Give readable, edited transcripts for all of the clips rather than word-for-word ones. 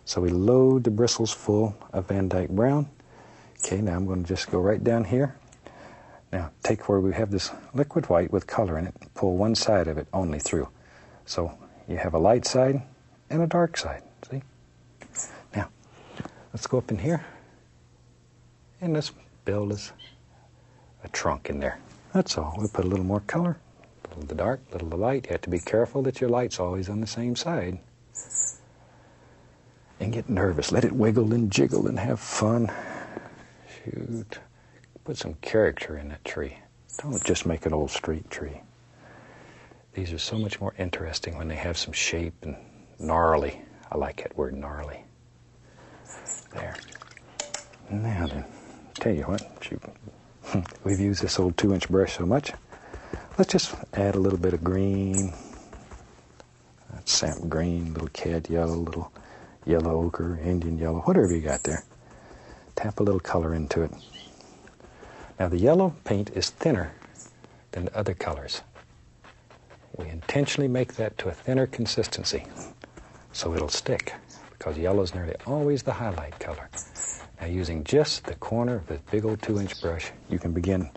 So we load the bristles full of Van Dyke Brown. Okay, now I'm going to just go right down here. Now take where we have this liquid white with color in it, pull one side of it only through. So you have a light side and a dark side, see? Now, let's go up in here and let's build us a trunk in there. That's all. We'll put a little more color, a little of the dark, a little of the light. You have to be careful that your light's always on the same side. And get nervous. Let it wiggle and jiggle and have fun. Shoot. Put some character in that tree. Don't just make an old straight tree. These are so much more interesting when they have some shape and gnarly. I like that word, gnarly. There. Now then, tell you what, shoot. We've used this old 2-inch brush so much. Let's just add a little bit of green. That's sap green, little cad yellow, little yellow ochre, Indian yellow, whatever you got there. Tap a little color into it. Now the yellow paint is thinner than the other colors. We intentionally make that to a thinner consistency so it'll stick, because yellow is nearly always the highlight color. Now using just the corner of this big old 2-inch brush, you can begin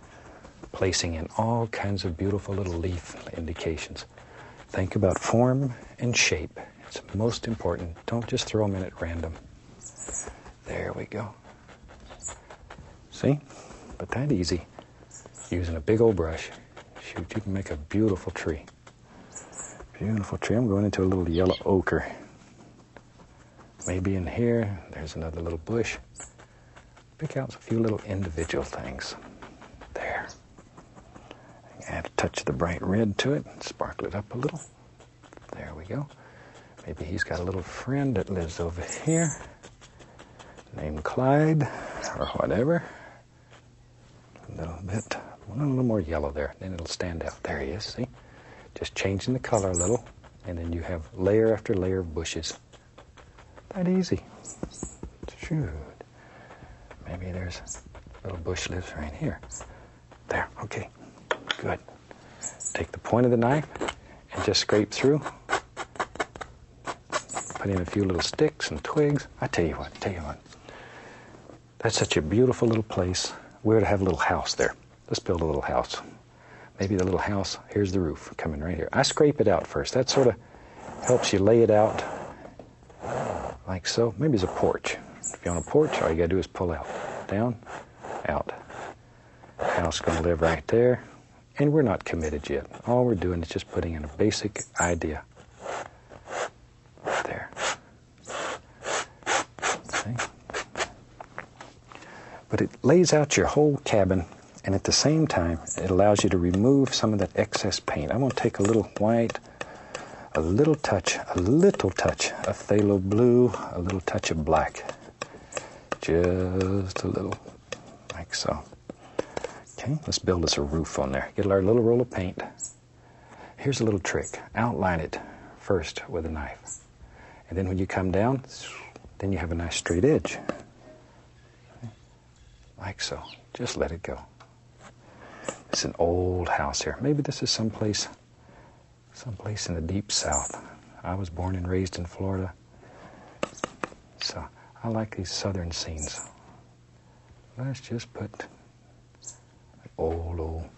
placing in all kinds of beautiful little leaf indications. Think about form and shape. It's most important. Don't just throw them in at random. There we go. See? But that easy. Using a big old brush. Shoot, you can make a beautiful tree. Beautiful tree. I'm going into a little yellow ochre. Maybe in here, there's another little bush. Pick out a few little individual things. There. Add a touch of the bright red to it. Sparkle it up a little. There we go. Maybe he's got a little friend that lives over here, named Clyde, or whatever. A little more yellow there, then it'll stand out. There he is, see? Just changing the color a little, and then you have layer after layer of bushes. That easy. Shoot. Maybe there's a little bush lives right here. There, okay, good. Take the point of the knife and just scrape through. Put in a few little sticks and twigs. I tell you what. That's such a beautiful little place. We're to have a little house there. Let's build a little house. Maybe the little house, here's the roof coming right here. I scrape it out first. That sort of helps you lay it out like so. Maybe it's a porch. If you're on a porch, all you got to do is pull out. Down, out. House going to live right there. And we're not committed yet. All we're doing is just putting in a basic idea. There. See? But it lays out your whole cabin, and at the same time, it allows you to remove some of that excess paint. I'm going to take a little white, a little touch of phthalo blue, a little touch of black. Just a little, like so. Okay, let's build us a roof on there. Get our little roll of paint. Here's a little trick. Outline it first with a knife. And then when you come down, then you have a nice straight edge. Like so. Just let it go. It's an old house here. Maybe this is someplace in the deep south. I was born and raised in Florida. So I like these southern scenes. Let's just put an old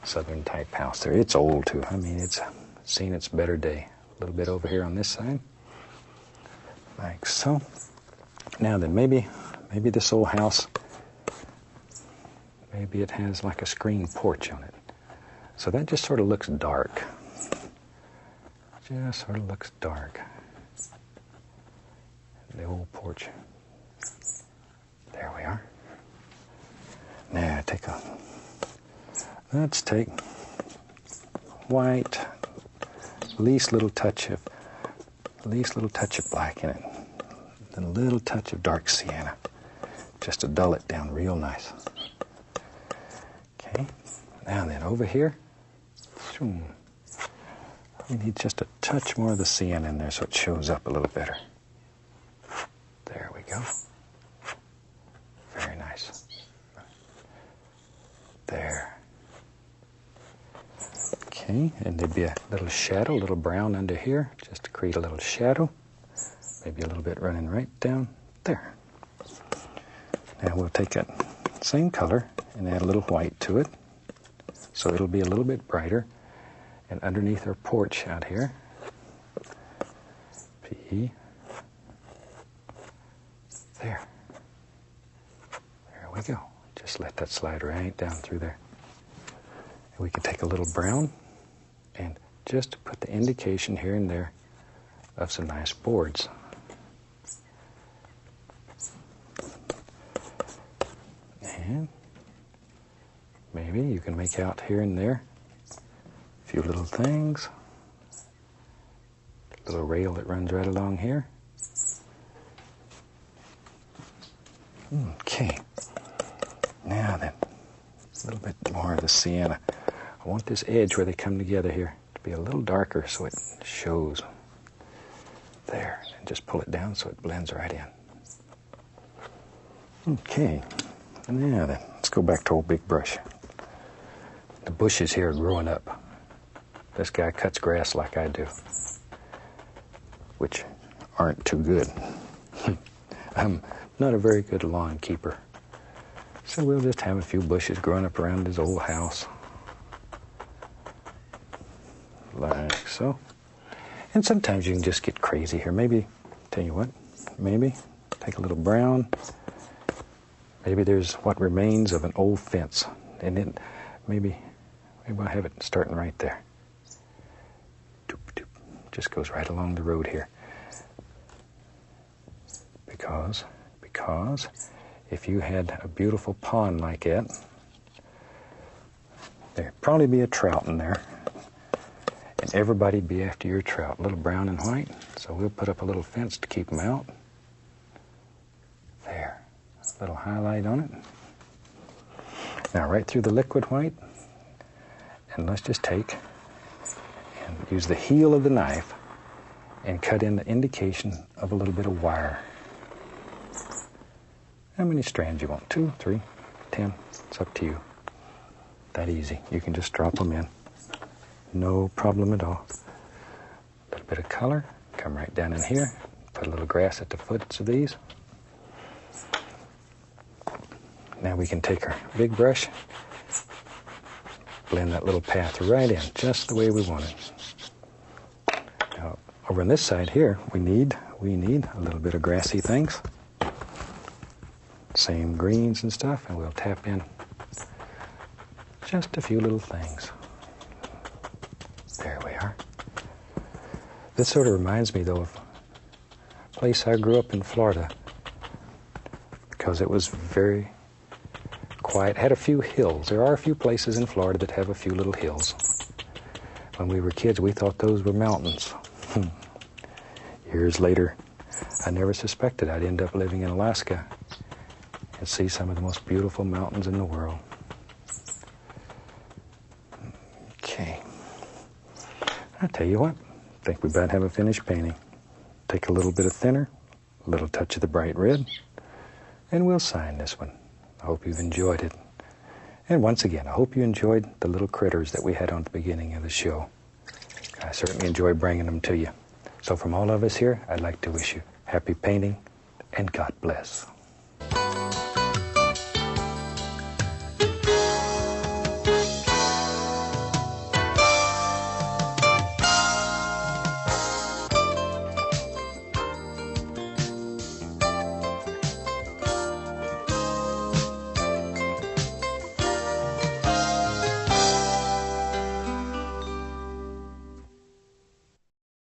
southern type house there. It's old too. I mean, it's seen its better day. A little bit over here on this side. Like so. Now then, maybe this old house, maybe it has like a screen porch on it. So that just sort of looks dark. Just sort of looks dark. The old porch. There we are. Now let's take white, least little touch of black in it, then a little touch of dark sienna, just to dull it down real nice. Okay, now then over here, we need just a touch more of the sienna in there so it shows up a little better. There we go. Very nice. There. Okay, and there'd be a little shadow, a little brown under here, just to create a little shadow. maybe a little bit running right down there. Now we'll take that same color and add a little white to it, so it'll be a little bit brighter. And underneath our porch out here, P, there. There we go. Just let that slide right down through there. And we can take a little brown and just put the indication here and there of some nice boards. And maybe you can make out here and there a few little things. Little rail that runs right along here. Okay. Now then, a little bit more of the sienna. I want this edge where they come together here to be a little darker so it shows. There. And just pull it down so it blends right in. Okay. Now then, let's go back to old big brush. The bushes here are growing up. This guy cuts grass like I do, which aren't too good. I'm not a very good lawn keeper. So we'll just have a few bushes growing up around his old house. Like so. And sometimes you can just get crazy here. Maybe, tell you what, maybe take a little brown. Maybe there's what remains of an old fence. And then maybe I'll have it starting right there. Doop, doop. Just goes right along the road here. Because if you had a beautiful pond like that, there'd probably be a trout in there. And everybody'd be after your trout, a little brown and white. So we'll put up a little fence to keep them out. There, a little highlight on it. Now right through the liquid white, and let's just take and use the heel of the knife and cut in the indication of a little bit of wire. How many strands you want? 2, 3, 10, it's up to you. That easy, you can just drop them in. No problem at all. A little bit of color, come right down in here, put a little grass at the foots of these. Now we can take our big brush, blend that little path right in, just the way we want it. Now, over on this side here, we need a little bit of grassy things. Same greens and stuff, and we'll tap in just a few little things. There we are. This sort of reminds me, though, of a place I grew up in Florida, because it was very quiet, had a few hills. There are a few places in Florida that have a few little hills. When we were kids, we thought those were mountains. Years later, I never suspected I'd end up living in Alaska and see some of the most beautiful mountains in the world. Okay. I'll tell you what, I think we about have a finished painting. Take a little bit of thinner, a little touch of the bright red, and we'll sign this one. I hope you've enjoyed it. And once again, I hope you enjoyed the little critters that we had on the beginning of the show. I certainly enjoy bringing them to you. So from all of us here, I'd like to wish you happy painting and God bless.